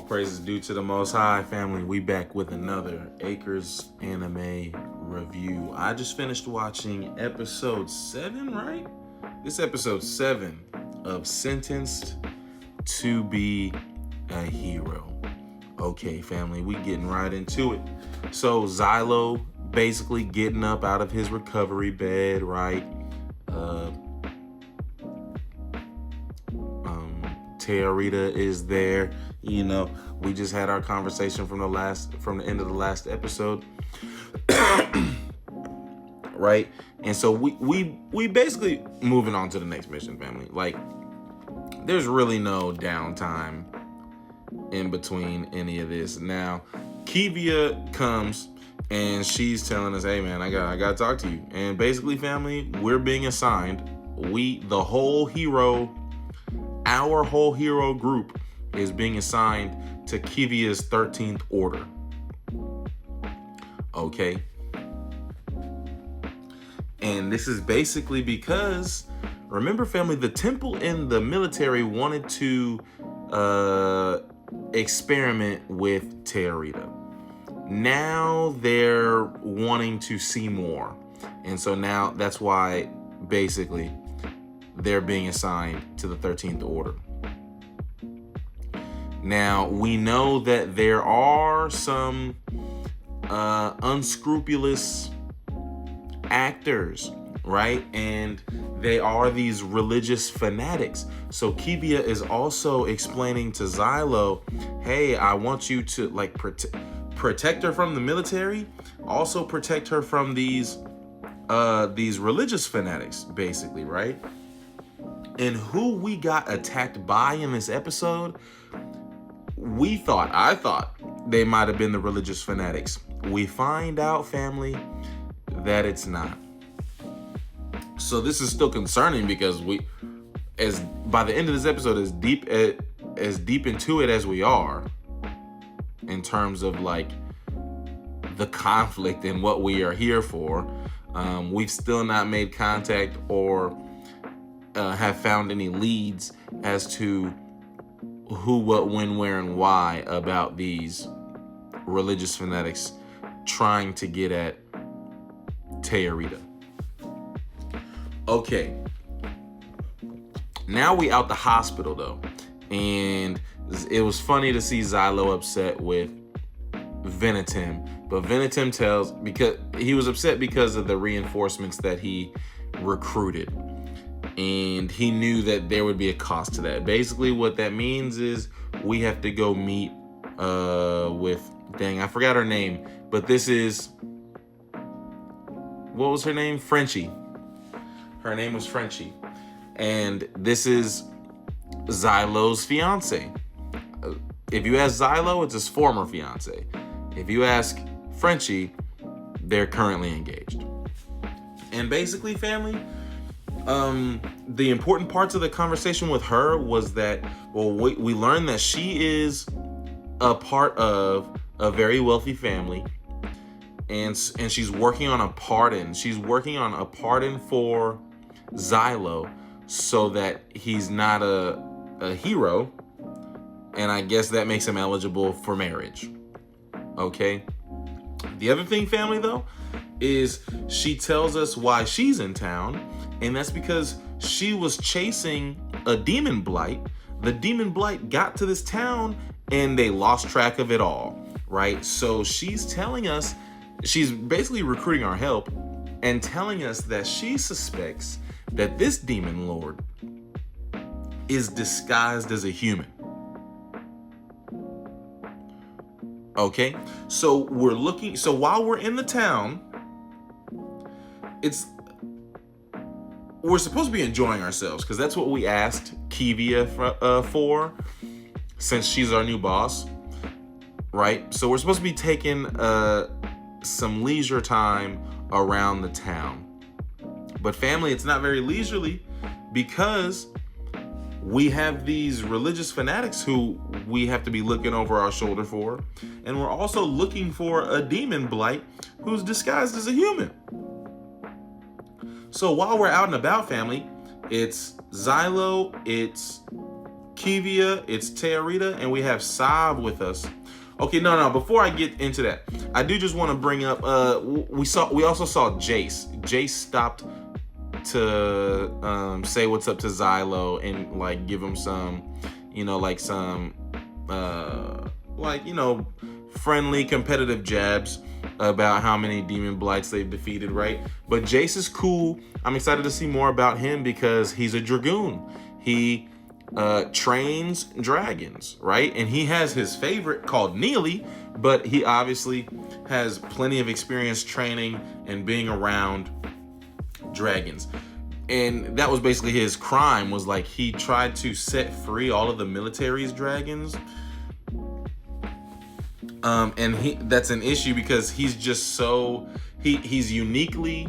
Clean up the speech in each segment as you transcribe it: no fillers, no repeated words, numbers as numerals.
All praises due to the Most High, family. We back with another Acres anime review. I just finished watching episode 7, right? This episode 7 of Sentenced to Be a Hero. Okay, family, we getting right into it. So Xylo basically getting up out of his recovery bed, right? Teorita is there. You know, we just had our conversation from the end of the last episode. Right? And so we basically moving on to the next mission, family. Like, there's really no downtime in between any of this. Now, Kivia comes and she's telling us, hey man, I gotta talk to you. And basically, family, we're being assigned, our whole hero group is being assigned to Kivia's 13th order. Okay. And this is basically because, remember, family, the temple and the military wanted to experiment with Teorita. Now they're wanting to see more. And so now that's why basically they're being assigned to the 13th order. Now, we know that there are some unscrupulous actors, right? And they are these religious fanatics. So Kivia is also explaining to Xylo, hey, I want you to like protect her from the military, also protect her from these religious fanatics, basically, right? And who we got attacked by in this episode, I thought they might have been the religious fanatics. We find out, family, that it's not. So this is still concerning because by the end of this episode, as deep into it as we are, in terms of like the conflict and what we are here for, we've still not made contact or have found any leads as to who, what, when, where, and why about these religious fanatics trying to get at Teorita. Okay. Now we out the hospital though. And it was funny to see Xylo upset with Venetim. But Venetim because he was upset because of the reinforcements that he recruited. And he knew that there would be a cost to that. Basically, what that means is we have to go meet with, I forgot her name, but this is, what was her name? Frenchie. Her name was Frenchie. And this is Xylo's fiance. If you ask Xylo, it's his former fiance. If you ask Frenchie, they're currently engaged. And basically, family, the important parts of the conversation with her was that, we learned that she is a part of a very wealthy family, and she's working on a pardon. She's working on a pardon for Xylo so that he's not a hero, and I guess that makes him eligible for marriage. Okay? The other thing, family, though, is she tells us why she's in town, and that's because she was chasing a demon blight. The demon blight got to this town and they lost track of it all, right? So she's telling us, she's basically recruiting our help and telling us that she suspects that this demon lord is disguised as a human. Okay, so while we're in the town, we're supposed to be enjoying ourselves because that's what we asked Kivia for, since she's our new boss, right? So we're supposed to be taking some leisure time around the town. But family, it's not very leisurely because we have these religious fanatics who we have to be looking over our shoulder for. And we're also looking for a demon blight who's disguised as a human. So while we're out and about, family, it's Xylo, it's Kivia, it's Teorita, and we have Sav with us. Okay, no. Before I get into that, I do just want to bring up. We also saw Jace. Jace stopped to say what's up to Xylo and like give him some, friendly competitive jabs about how many demon blights they've defeated, right? But Jace is cool. I'm excited to see more about him because he's a dragoon. He trains dragons, right? And he has his favorite called Neely, but he obviously has plenty of experience training and being around dragons. And that was basically his crime, was like he tried to set free all of the military's dragons. And that's an issue because he's just so he's uniquely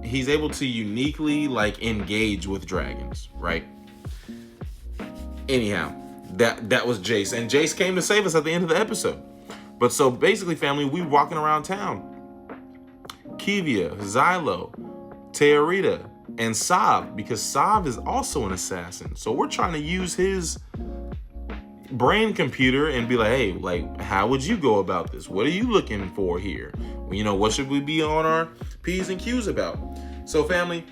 he's able to uniquely like engage with dragons, right? Anyhow, that was Jace, and Jace came to save us at the end of the episode. But so basically, family, we walking around town. Kivia, Xylo, Teorita, and Sav, because Sav is also an assassin. So we're trying to use his brain computer and be like, hey, like, how would you go about this? What are you looking for here? What should we be on our P's and Q's about? So family,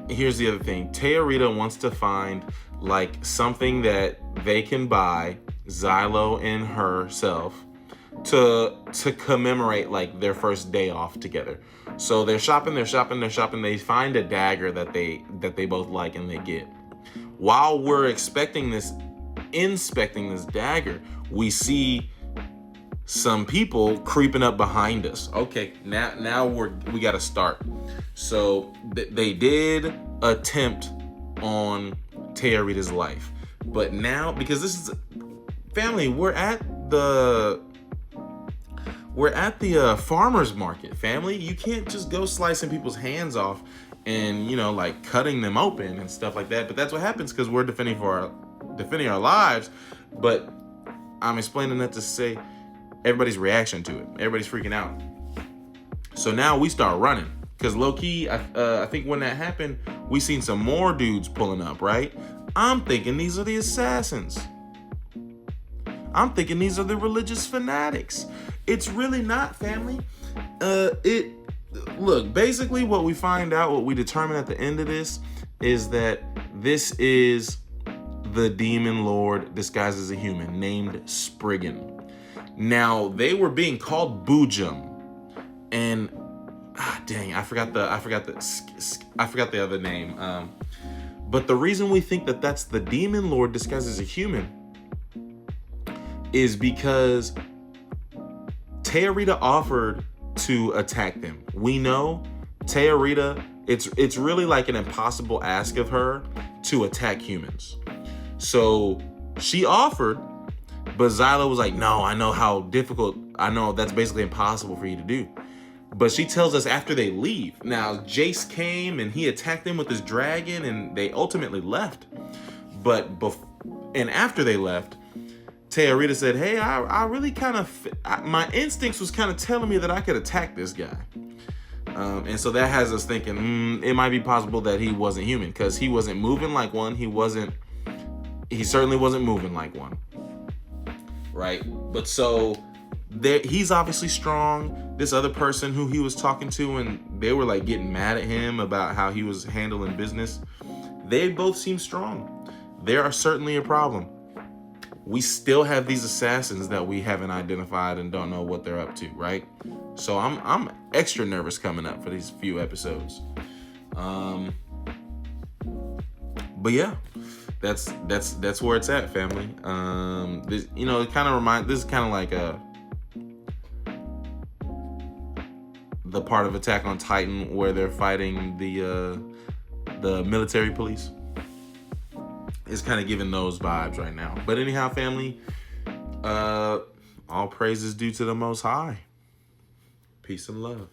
here's the other thing. Teorita wants to find like something that they can buy, Xylo and herself, to commemorate like their first day off together. So they're shopping. They find a dagger that they both like and they get. While we're inspecting this dagger, we see some people creeping up behind us. Okay, now we got to start. So they did attempt on Teorita's life, but now because this is family, we're at the farmer's market, family. You can't just go slicing people's hands off and, like cutting them open and stuff like that. But that's what happens because we're defending our lives. But I'm explaining that to say everybody's reaction to it. Everybody's freaking out. So now we start running because low key, I think when that happened, we seen some more dudes pulling up, right? I'm thinking these are the assassins. I'm thinking these are the religious fanatics. It's really not, family. Look, basically what we determine at the end of this is that this is the demon lord disguised as a human named Spriggan. Now, they were being called Boojum, and dang, I forgot the other name. But the reason we think that that's the demon lord disguised as a human is because Teorita offered to attack them. We know Teorita, it's really like an impossible ask of her to attack humans. So she offered, but Xylo was like, no, I know how difficult, I know that's basically impossible for you to do. But she tells us after they leave. Now, Jace came and he attacked them with his dragon and they ultimately left. And after they left, Teorita said, hey, I really kind of, my instincts was kind of telling me that I could attack this guy. And so that has us thinking, it might be possible that he wasn't human because he wasn't moving like one. He certainly wasn't moving like one. Right? But so he's obviously strong. This other person who he was talking to and they were like getting mad at him about how he was handling business. They both seem strong. They are certainly a problem. We still have these assassins that we haven't identified and don't know what they're up to, right? So I'm extra nervous coming up for these few episodes. But yeah, that's where it's at, family. This, it kind of this is kind of like the part of Attack on Titan where they're fighting the military police. It's kind of giving those vibes right now. But anyhow, family, all praise is due to the Most High. Peace and love.